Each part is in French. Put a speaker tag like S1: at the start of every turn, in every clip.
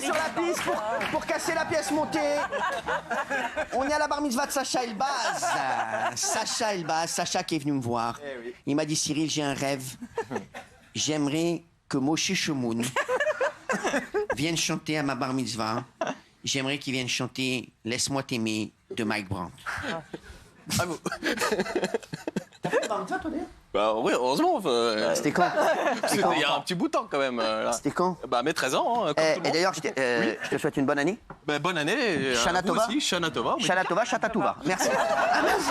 S1: sur la piste pour casser la pièce montée. On est à la bar mitzvah de Sacha Elbaz. Sacha qui est venu me voir. Il m'a dit, Cyril, j'ai un rêve. J'aimerais que Moshe Shemoun vienne chanter à ma bar mitzvah. J'aimerais qu'il vienne chanter Laisse-moi t'aimer de Mike Brandt.
S2: Ah bon.
S1: T'as fait la bar mitzvah, toi, d'ailleurs?
S2: Bah oui, heureusement.
S1: C'était quand?
S2: Il y a un petit bout de temps quand même. Là.
S1: C'était quand?
S2: Bah mes 13 ans, hein, comme tout le
S1: Et
S2: monde.
S1: d'ailleurs, je te souhaite une bonne année.
S2: Bah, bonne année.
S1: Shana
S2: vous
S1: Tova.
S2: aussi, Shana Tova. Oui.
S1: Shana Tova, Shata Tova. Merci. Merci.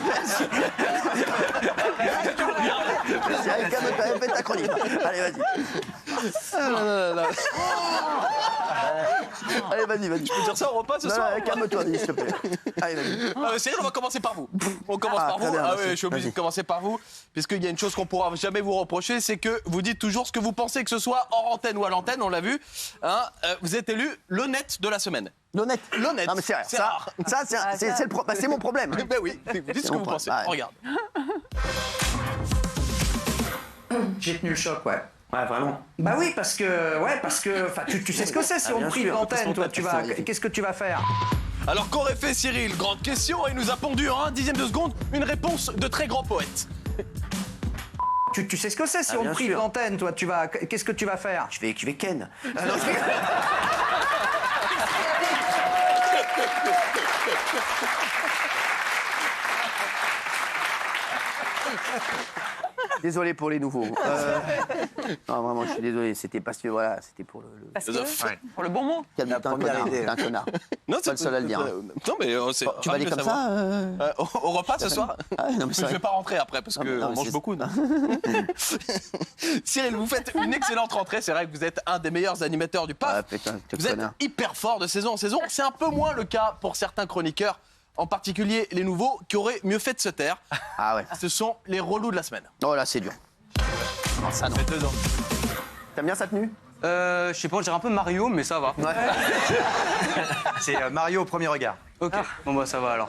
S1: Merci. Allez, calme-toi, fais ta chronique. Allez, vas-y. Allez, vas-y.
S2: Tu peux dire ça au repas ce soir?
S1: Calme-toi, s'il te plaît. Allez, vas-y.
S2: Cyril, on va commencer par vous. On commence par
S1: très
S2: vous.
S1: bien,
S2: Ah
S1: merci.
S2: oui, je suis obligé de commencer par vous. Puisqu'il y a une chose qu'on pourra jamais vous reprocher, c'est que vous dites toujours ce que vous pensez, que ce soit hors antenne ou à l'antenne, on l'a vu. Hein, vous êtes élu l'honnête de la semaine.
S1: L'honnête.
S2: L'honnête.
S1: Non, mais c'est rare.
S2: C'est
S1: C'est mon problème.
S2: Ben oui, vous dites ce que vous pensez.
S1: Ouais.
S2: Regarde.
S3: J'ai tenu le choc, ouais.
S1: Ouais, vraiment.
S3: Bah oui, parce que, enfin, tu sais ce que c'est si on
S1: bien
S3: te prive
S1: sûr.
S3: l'antenne, toi,
S1: Qu'est-ce
S3: qu'est-ce que tu vas faire?
S2: Alors qu'aurait fait Cyril? Grande question, et il nous a pondu en un dixième de seconde une réponse de très grand poète.
S3: Tu sais ce que c'est si on
S1: bien
S3: te prive
S1: sûr.
S3: l'antenne, toi, qu'est-ce que tu vas faire?
S1: Je vais ken. Non, je rigole. Désolé pour les nouveaux. Non, vraiment, je suis désolé. C'était parce que, voilà, c'était pour le...
S4: Parce que,
S2: Ouais.
S4: pour le bon mot.
S1: Calme-toi, t'es un connard. T'es un connard.
S2: Non,
S1: Pas le seul à le dire.
S2: Non, mais c'est.
S1: Tu vas aller comme ça
S2: Au repas ce soir?
S1: Ah, non, mais c'est
S2: Je
S1: vrai.
S2: vais pas rentrer après parce
S1: Ah, mais non,
S2: qu'on
S1: mais
S2: mange
S1: c'est-
S2: beaucoup. non Cyril, vous faites une excellente rentrée. C'est vrai que vous êtes un des meilleurs animateurs du
S1: Ah,
S2: PAF.
S1: putain, quel
S2: Vous êtes
S1: connard.
S2: hyper fort de saison en saison. C'est un peu moins le cas pour certains chroniqueurs, en particulier les nouveaux, qui auraient mieux fait de se taire.
S1: Ah ouais.
S2: Ce sont les relous de la semaine.
S1: Oh là, c'est dur. Non, ça non.
S2: 2 ans.
S1: T'aimes bien sa tenue?
S5: Je sais pas, on dirait un peu Mario, mais ça va.
S1: Ouais.
S5: C'est Mario au premier regard. Ok, bon bah ça va alors.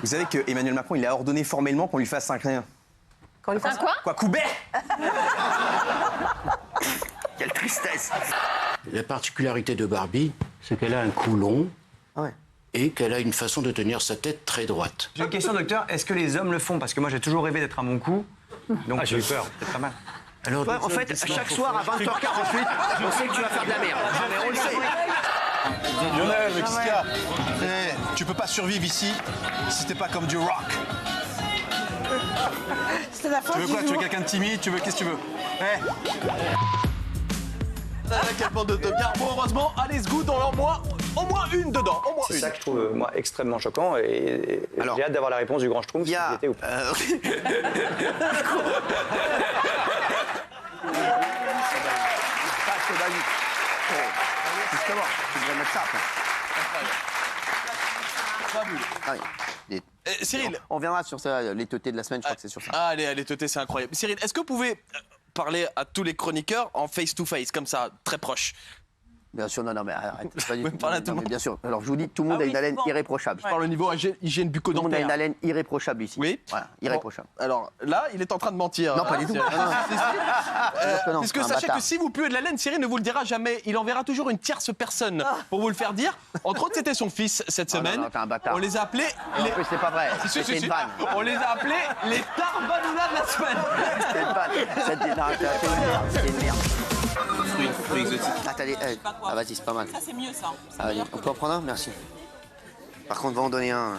S6: Vous savez que Emmanuel Macron, il a ordonné formellement qu'on lui fasse 5 rien.
S4: Quand il fait quoi?
S6: Quoi, Coubert?
S1: Quelle tristesse.
S7: La particularité de Barbie, c'est qu'elle a un cou long
S1: Ah ouais.
S7: et qu'elle a une façon de tenir sa tête très droite.
S5: J'ai une question, docteur. Est-ce que les hommes le font? Parce que moi j'ai toujours rêvé d'être à mon cou. Donc j'ai eu peur. C'est pas mal.
S7: Alors,
S1: Ouais, en fait, chaque soir à 20h48, on sait que tu vas faire de la merde. Non, mais on le sait.
S6: Lionel, mais qu'est-ce qu'il y a? Tu peux pas survivre ici si t'es pas comme du rock.
S4: C'est la fin
S6: Tu veux quoi? Tu veux quelqu'un de timide? Qu'est-ce que tu veux?
S2: Quelle bande de tocards. Bon, heureusement, Alice Good, on en moins, au moins une dedans. Au moins
S5: C'est
S2: une.
S5: ça que je trouve, moi, extrêmement choquant. Et
S1: Alors,
S5: j'ai hâte d'avoir la réponse du grand Schtroumpf.
S1: Il y a...
S5: si j'y étais ou pas.
S1: Justement, tu devrais mettre ça après. Ah oui.
S2: Cyril.
S1: On reviendra sur ça, les teutés de la semaine, je crois que c'est sur ça.
S2: Ah, allez, Teuté, c'est incroyable. Cyril, est-ce que vous pouvez parler à tous les chroniqueurs en face-to-face, comme ça, très proche?
S1: Bien sûr, non, mais arrête. Pas du
S2: Vous
S1: tout.
S2: parlez à tout le
S1: Non, mais
S2: monde.
S1: bien sûr. Alors, je vous dis, tout le monde a une haleine irréprochable.
S2: Je parle au niveau hygiène
S1: Tout le monde a
S2: bucco-dentaire.
S1: une haleine irréprochable ici.
S2: Oui.
S1: Voilà, irréprochable.
S2: Bon, alors là, il est en train de mentir.
S1: Non, pas du tout.
S2: Cyril.
S1: Non, non.
S2: Si, si.
S1: que non,
S2: Puisque
S1: un
S2: sachez
S1: bâtard.
S2: que si vous puez de la laine, Cyril ne vous le dira jamais. Il enverra toujours une tierce personne pour vous le faire dire. Entre autres, c'était son fils cette
S1: Non, non,
S2: semaine.
S1: non, t'es un bâtard.
S2: On les a appelés.
S1: En plus, c'est pas vrai.
S2: Si, si,
S1: C'était
S2: si.
S1: une vanne.
S2: On les a appelés les Tarbanoulas de la semaine.
S1: C'était une vanne. C'était une merde. C'était une merde.
S2: Fruits exotiques.
S1: Ah, t'as des... Ah, vas-y, c'est pas mal.
S4: Ça, c'est mieux, ça.
S1: Ah, vas-y. On peut en prendre un? Merci. Par contre, va en donner un.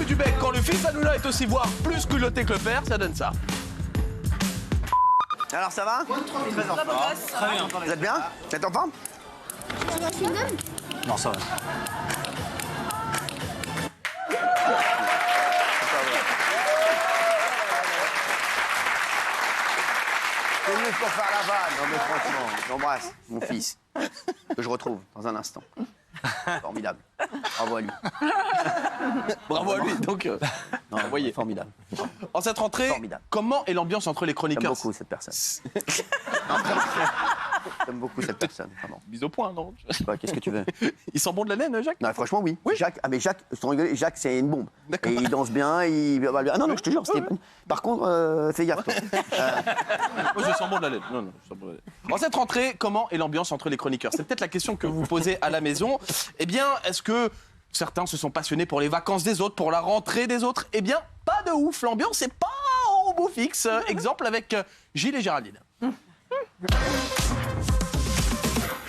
S2: Du bec, quand le fils Hanouna est aussi voire plus culotté que le père, ça donne ça.
S1: Alors, ça va?
S4: Très bien.
S1: Vous êtes bien? Vous êtes en forme?
S5: Non, ça va.
S1: C'est mieux pour faire la vanne. Non, mais franchement, j'embrasse mon fils, que je retrouve dans un instant. Formidable. Bravo à lui.
S2: Bravo à lui. Donc,
S1: Non,
S2: vous voyez.
S1: Formidable.
S2: En cette rentrée,
S1: Formidable.
S2: comment est l'ambiance entre les
S1: J'aime
S2: chroniqueurs?
S1: beaucoup cette personne. J'aime beaucoup cette personne, vraiment.
S2: Mise au point, non?
S1: Quoi, qu'est-ce que tu veux?
S2: Il sent bon de la laine, Jacques?
S1: Non, franchement, oui. Jacques, mais Jacques, sans rigoler, Jacques, c'est une bombe.
S2: D'accord.
S1: Et il danse bien, Ah non, je te jure, c'était... Par contre, fais gaffe, toi.
S2: Moi, je sens bon de la laine. Non, je sens bon de la laine. En cette rentrée, comment est l'ambiance entre les chroniqueurs? C'est peut-être la question que vous vous posez à la maison. Eh bien, est-ce que certains se sont passionnés pour les vacances des autres, pour la rentrée des autres? Eh bien, pas de ouf. L'ambiance n'est pas au beau fixe. Exemple avec Gilles et Géraldine.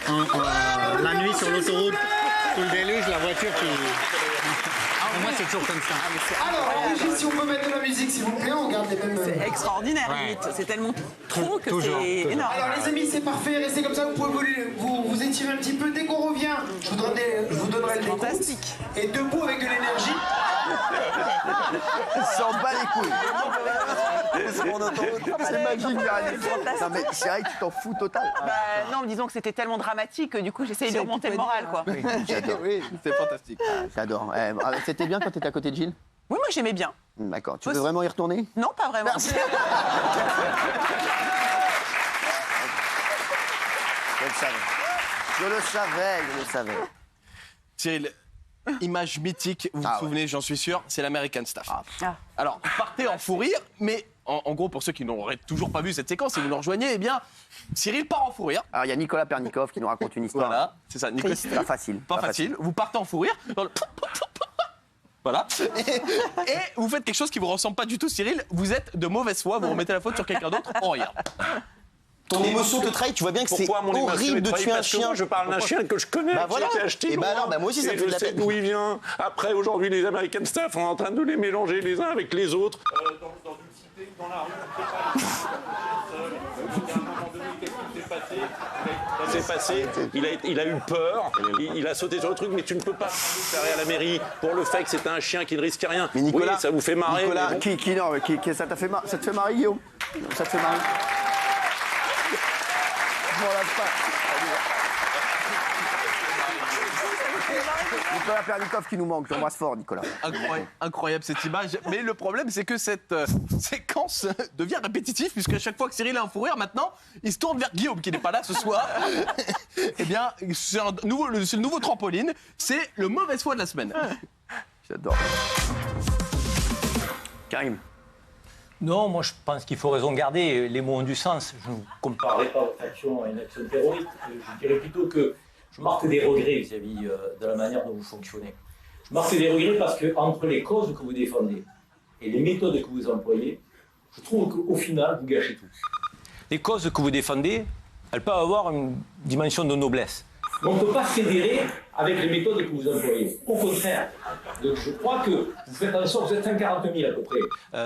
S7: La nuit sur l'autoroute, sous le déluge, la voiture qui... Moi, c'est toujours comme ça.
S8: Alors, Régis, si on peut mettre de la musique, s'il vous plaît, on garde les mêmes...
S9: C'est extraordinaire,
S7: Ouais.
S9: limite. C'est tellement trop que
S7: Toujours,
S9: c'est
S7: toujours.
S9: énorme.
S8: Alors, les amis, c'est parfait, restez comme ça, vous pouvez vous étirer un petit peu. Dès qu'on revient, je vous donnerai le décompte.
S9: Fantastique.
S8: Et debout avec de l'énergie.
S1: Il s'en bat les couilles. C'est mon autoroute. C'est magique, Géraldine. Non, mais c'est vrai que tu t'en fous total.
S9: Bah, non, disons que c'était tellement dramatique que du coup, j'essayais de remonter le moral, quoi. Oui,
S1: J'adore.
S2: Oui, c'est fantastique.
S1: J'adore. C'était bien quand t'étais à côté de Gilles?
S9: moi, j'aimais bien.
S1: D'accord. Tu veux vraiment y retourner?
S9: Non, pas vraiment.
S1: Je le savais.
S2: Cyril, image mythique, vous vous souvenez, j'en suis sûr, c'est l'American Staff. Alors, partez en fou rire, mais en gros, pour ceux qui n'auraient toujours pas vu cette séquence, si vous nous rejoignez, eh bien, Cyril part en fou rire.
S1: Alors, il y a Nicolas Pernikov qui nous raconte une histoire.
S2: Voilà, c'est ça, Nicolas.
S1: Pas facile.
S2: Pas facile. Vous partez en fou rire. Dans le... Voilà. Et vous faites quelque chose qui vous ressemble pas du tout, Cyril. Vous êtes de mauvaise foi, vous remettez la faute sur quelqu'un d'autre. On regarde.
S1: Ton émotion te trahit, tu vois bien que c'est horrible de tuer un chien.
S10: Je parle d'un chien que je connais,
S1: Bah voilà.
S10: que j'ai acheté
S1: Et bah
S10: loin,
S1: non, bah moi aussi, ça
S10: et
S1: me fait de
S10: je
S1: la
S10: sais
S1: peine.
S10: d'où il vient. Après, aujourd'hui, les American Staff, on est en train de les mélanger les uns avec les autres. Dans une cité, dans la rue, on ne sait pas seul. À un moment donné, qu'est-ce qui s'est passé? Il a eu peur, il a sauté sur le truc, mais tu ne peux pas déclarer à la mairie pour le fait que c'était un chien qui ne risque rien.
S1: Mais Nicolas,
S10: oui, ça vous fait marrer.
S1: Nicolas,
S10: mais bon.
S1: ça te fait marrer, Guillaume? Ça te fait marrer? Voilà, pas. Nicolas Pernikov qui nous manque, j'embrasse fort, Nicolas.
S2: Incroyable cette image. Mais le problème, c'est que cette séquence devient répétitive, puisque à chaque fois que Cyril a un fou rire, maintenant, il se tourne vers Guillaume, qui n'est pas là ce soir. Eh bien, c'est le nouveau trampoline. C'est le mauvaise foi de la semaine.
S1: J'adore. Karim.
S11: Non, moi je pense qu'il faut raison garder. Les mots ont du sens. Je ne comparerai pas votre action à une action terroriste. Je dirais plutôt que je marque des regrets vis-à-vis de la manière dont vous fonctionnez. Je marque des regrets parce que entre les causes que vous défendez et les méthodes que vous employez, je trouve qu'au final, vous gâchez tout. Les causes que vous défendez, elles peuvent avoir une dimension de noblesse. Mais on ne peut pas fédérer avec les méthodes que vous employez. Au contraire. Donc je crois que vous faites en sorte, vous êtes 140 000 à peu près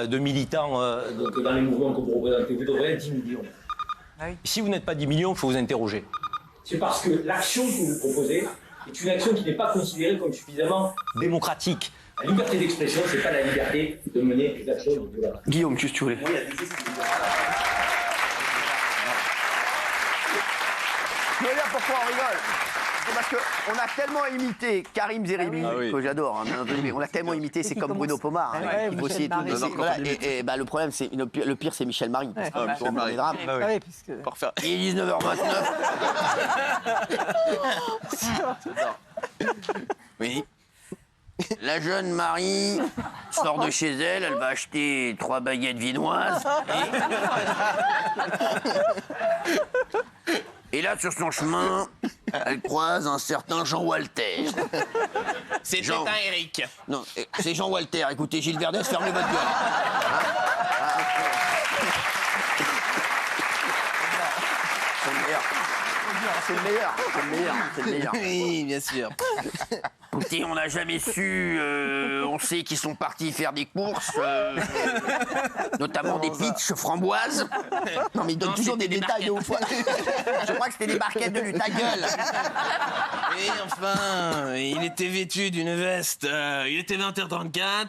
S11: de militants donc dans les mouvements que vous représentez. Vous devrez être 10 millions. Si vous n'êtes pas 10 millions, il faut vous interroger. C'est parce que l'action que vous proposez est une action qui n'est pas considérée comme suffisamment démocratique. La liberté d'expression, c'est pas la liberté de mener des actions de violence.
S1: Guillaume, qu'est-ce que tu voulais? Je veux dire pourquoi on rigole. C'est parce qu'on a tellement imité Karim Zeribi, que j'adore, hein, bien entendu, mais on a tellement imité, c'est comme Bruno Pomar, hein, qui aussi et tout. Voilà, et bah, le problème, c'est le pire, c'est Michel Marie. Parce que
S2: Michel Marie.
S1: les drames. Il est 19h29. Oui. La jeune Marie sort de chez elle, elle va acheter 3 baguettes viennoises. Et là, sur son chemin, elle croise un certain Jean Walter.
S2: C'est
S1: Jean.
S2: un Eric.
S1: Non, c'est Jean Walter. Écoutez, Gilles Verdez, fermez votre gueule. C'est le meilleur.
S2: Oui, bien sûr.
S1: Écoutez, on n'a jamais su. On sait qu'ils sont partis faire des courses, notamment des pitchs framboises. Non, mais ils donnent toujours des détails au foie. Je crois que c'était des barquettes de lutte, ta gueule.
S2: Et enfin, il était vêtu d'une veste. Il était 20h34.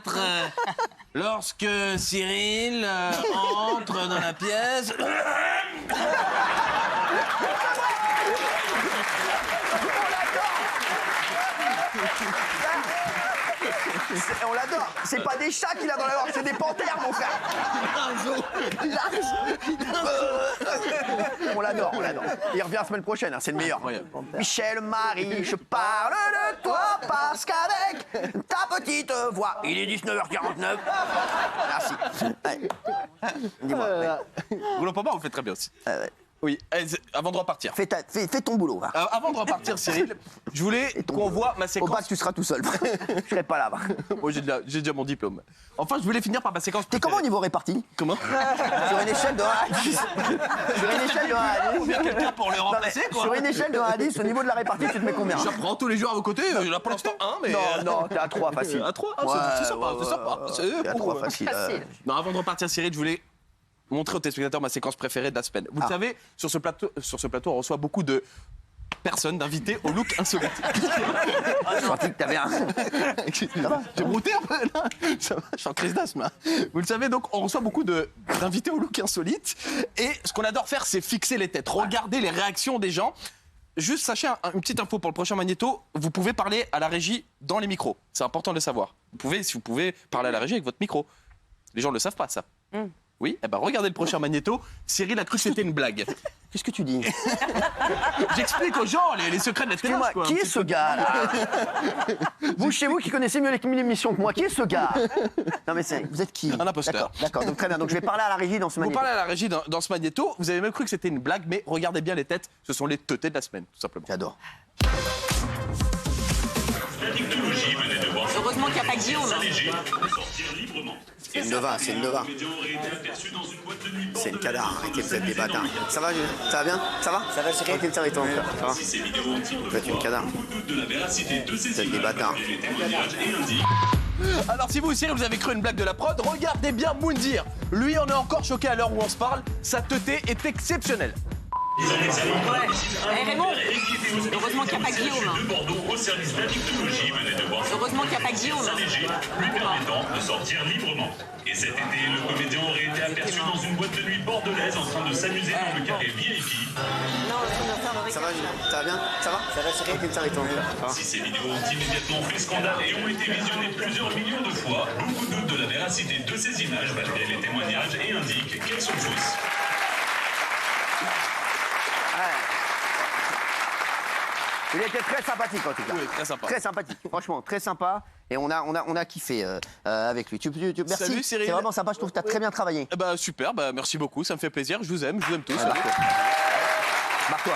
S2: Lorsque Cyril entre dans la pièce.
S1: On l'adore. C'est pas des chats qu'il a dans la gorge, c'est des panthères, mon frère. On l'adore, on l'adore. Il revient la semaine prochaine, hein, c'est le meilleur. Michel Marie, je parle de toi parce qu'avec ta petite voix, il est 19h49. Merci. Ouais. Dis-moi.
S2: Rouleau pour moi, vous le faites très bien aussi. Oui, avant de repartir.
S1: Fais ton boulot, va.
S2: Avant de repartir, Cyril, je voulais qu'on voit ma séquence.
S1: Au bac, tu seras tout seul. Je serai pas là, va.
S2: Moi, j'ai déjà mon diplôme. Enfin, je voulais finir par ma séquence.
S1: T'es comment au niveau réparti?
S2: Comment?
S1: Sur une échelle de 1 à 10. Sur une échelle de 1 à 10.
S2: Combien quelqu'un pour le remplacer, quoi?
S1: Sur une échelle de 1 à 10, au niveau de la répartie, tu te mets combien?
S2: J'apprends tous les jours à vos côtés. Là, pour l'instant, 1, mais.
S1: Non, t'es à 3, facile.
S2: À 3? C'est sympa, c'est sympa.
S1: T'es à 3, facile.
S2: Non, avant de repartir, Cyril, je voulais montrer aux téléspectateurs ma séquence préférée de la semaine. Vous le savez, sur ce plateau, on reçoit beaucoup de personnes, d'invités au look insolite.
S1: Je sentais que t'avais un...
S2: Ça va? J'ai brouté un peu, là. Ça va, je suis en crise d'asthme. Hein. Vous le savez, donc, on reçoit beaucoup d'invités au look insolite. Et ce qu'on adore faire, c'est fixer les têtes, regarder les réactions des gens. Juste, sachez une petite info pour le prochain magnéto, vous pouvez parler à la régie dans les micros. C'est important de le savoir. Si vous pouvez parler à la régie avec votre micro. Les gens ne le savent pas, ça. Oui, eh ben regardez le prochain magnéto. Cyril a cru que c'était une blague.
S1: Qu'est-ce que tu dis?
S2: J'explique aux gens les secrets de la télé.
S1: Excusez-moi, qui est ce gars là? Vous, chez vous, qui connaissez mieux l'émission que moi, qui est ce gars? Non mais vous êtes qui?
S2: Un imposteur.
S1: D'accord, donc très bien. Donc je vais parler à la régie dans ce magnéto.
S2: Vous parlez à la régie dans ce magnéto. Vous avez même cru que c'était une blague, mais regardez bien les têtes. Ce sont les teutés de la semaine, tout simplement.
S1: J'adore.
S9: Heureusement qu'il n'y a pas Guillaume.
S1: C'est une nova, c'est une nova. C'est une cadar, arrêtez, vous êtes des bâtards. Ça va, ça va bien? Ça va? Ça va, Cyril? Arrêtez de faire les temps, ça va? Vous êtes une cadar. Vous êtes des bâtards.
S2: Alors si vous, Cyril, vous avez cru une blague de la prod, regardez bien Moundir. Lui, on est encore choqué à l'heure où on se parle. Sa teuté est exceptionnelle.
S9: Raymond, heureusement qu'il n'y a pas Guillaume. Heureusement qu'il n'y a pas Guillaume.
S10: Lui permettant de sortir librement. Et cet été, le comédien aurait été aperçu dans une boîte de nuit bordelaise en train de s'amuser dans le carré VIP.
S1: Ça va, ça va bien? Ça va? Ça va, Cyril? Arrêtez de faire les temps.
S10: Si ces vidéos ont immédiatement fait scandale et ont été visionnées plusieurs millions de fois, beaucoup doutent de la véracité de ces images malgré les témoignages et indiquent qu'elles sont fausses.
S1: Il était très sympathique en tout cas.
S2: Oui, très sympa.
S1: Très sympathique, franchement, très sympa. Et on a kiffé avec lui. Merci.
S2: Salut, Cyril.
S1: C'est vraiment sympa, je trouve que tu as très bien travaillé.
S2: Super, merci beaucoup, ça me fait plaisir. Je vous aime tous.
S1: Ouais,
S2: Salut.
S1: Marc-toi.